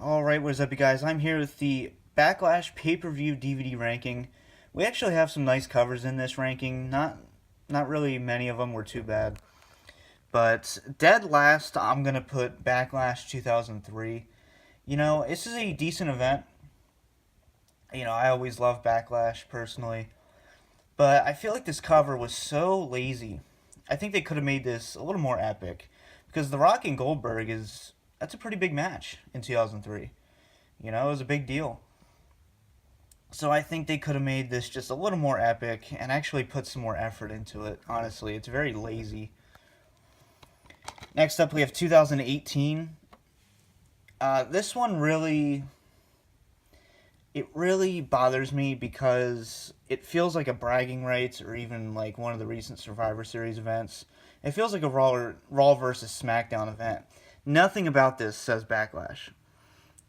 Alright, what is up you guys? I'm here with the Backlash pay-per-view DVD ranking. We actually have some nice covers in this ranking. Not really many of them were too bad. But dead last, I'm going to put Backlash 2003. This is a decent event. I always love Backlash personally. But I feel like this cover was so lazy. I think they could have made this a little more epic. Because The Rock and Goldberg that's a pretty big match in 2003. It was a big deal. So I think they could have made this just a little more epic and actually put some more effort into it. Honestly, it's very lazy. Next up, we have 2018. This one really bothers me because it feels like a bragging rights or even like one of the recent Survivor Series events. It feels like a Raw versus SmackDown event. Nothing about this says Backlash.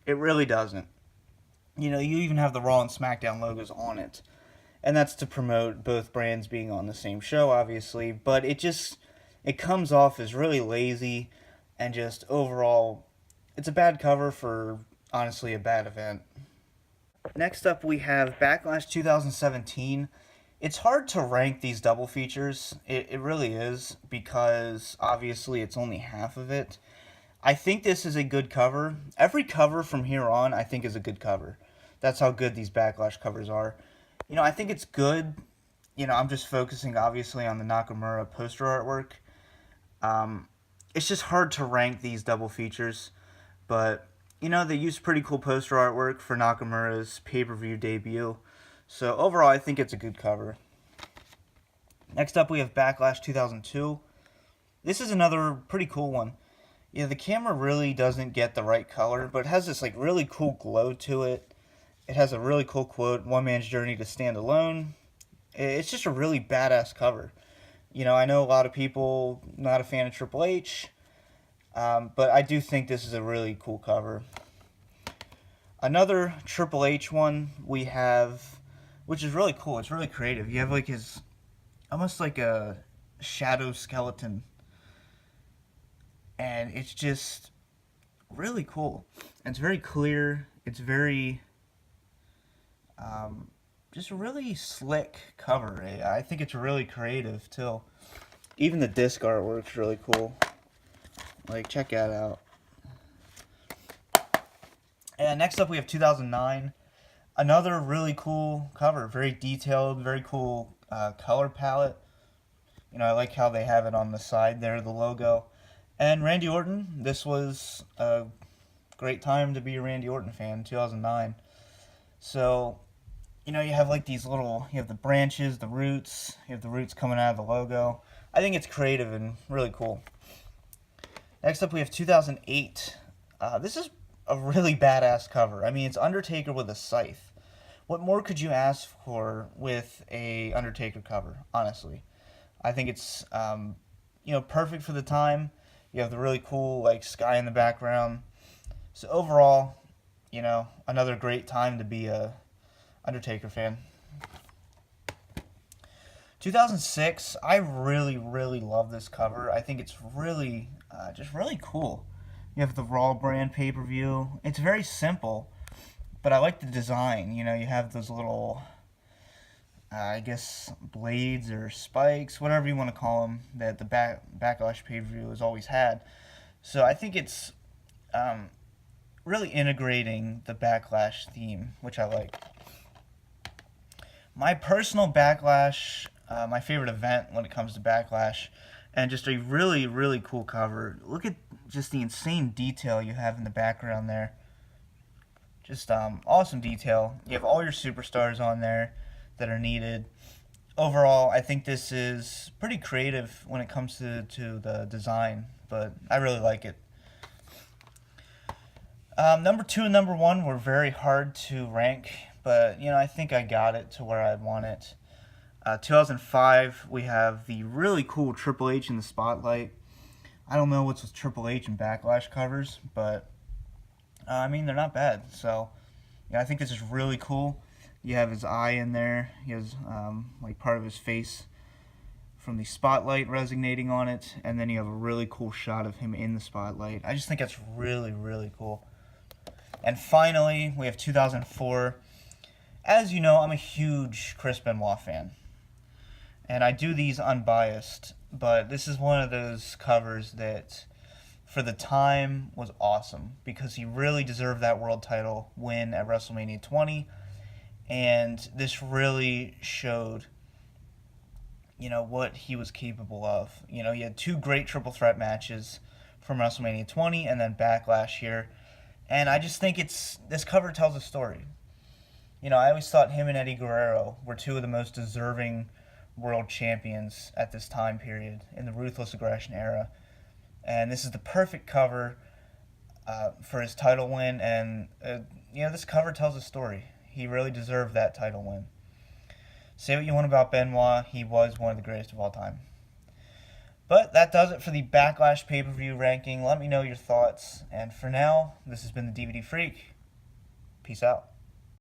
It really doesn't. You even have the Raw and SmackDown logos on it. And that's to promote both brands being on the same show, obviously. But it comes off as really lazy and just overall, it's a bad cover for, honestly, a bad event. Next up, we have Backlash 2017. It's hard to rank these double features. It really is, because obviously it's only half of it. I think this is a good cover. Every cover from here on, I think, is a good cover. That's how good these Backlash covers are. I think it's good. I'm just focusing, obviously, on the Nakamura poster artwork. It's just hard to rank these double features. But, they use pretty cool poster artwork for Nakamura's pay-per-view debut. So, overall, I think it's a good cover. Next up, we have Backlash 2002. This is another pretty cool one. The camera really doesn't get the right color, but it has this really cool glow to it. It has a really cool quote, "One man's journey to stand alone." It's just a really badass cover. I know a lot of people not a fan of Triple H, but I do think this is a really cool cover. Another Triple H one we have, which is really cool. It's really creative. You have his, almost like a shadow skeleton. And it's just really cool. It's very clear. It's very, just a really slick cover. I think it's really creative, too. Even the disc artwork's really cool. Check that out. And next up, we have 2009. Another really cool cover. Very detailed, very cool color palette. I like how they have it on the side there, the logo. And Randy Orton, this was a great time to be a Randy Orton fan, 2009. So, you have these little, you have the branches, the roots, you have the roots coming out of the logo. I think it's creative and really cool. Next up, we have 2008. This is a really badass cover. I mean, it's Undertaker with a scythe. What more could you ask for with a Undertaker cover, honestly? I think it's, perfect for the time. You have the really cool, sky in the background. So overall, another great time to be a Undertaker fan. 2006, I really, really love this cover. I think it's really, just really cool. You have the Raw brand pay-per-view. It's very simple, but I like the design. You have those little, I guess, blades or spikes, whatever you want to call them, that the Backlash pay-per-view has always had. So I think it's really integrating the Backlash theme, which I like. My personal Backlash, my favorite event when it comes to Backlash, and just a really, really cool cover. Look at just the insane detail you have in the background there. Just awesome detail. You have all your superstars on there that are needed. Overall, I think this is pretty creative when it comes to the design, but I really like it. Number 2 and number 1 were very hard to rank, but I think I got it to where I want it. 2005, we have the really cool Triple H in the spotlight. I don't know what's with Triple H and Backlash covers, but I mean, they're not bad. So I think this is really cool. You have his eye in there. He has part of his face from the spotlight resonating on it, and then you have a really cool shot of him in the spotlight. I just think that's really, really cool. And finally, we have 2004. As you know, I'm a huge Chris Benoit fan. And I do these unbiased, but this is one of those covers that, for the time, was awesome because he really deserved that world title win at WrestleMania 20. And this really showed, what he was capable of. He had two great triple threat matches from WrestleMania 20 and then Backlash here. And I just think this cover tells a story. I always thought him and Eddie Guerrero were two of the most deserving world champions at this time period in the Ruthless Aggression era. And this is the perfect cover for his title win. And, this cover tells a story. He really deserved that title win. Say what you want about Benoit, he was one of the greatest of all time. But that does it for the Backlash pay-per-view ranking. Let me know your thoughts. And for now, this has been the DVD Freak. Peace out.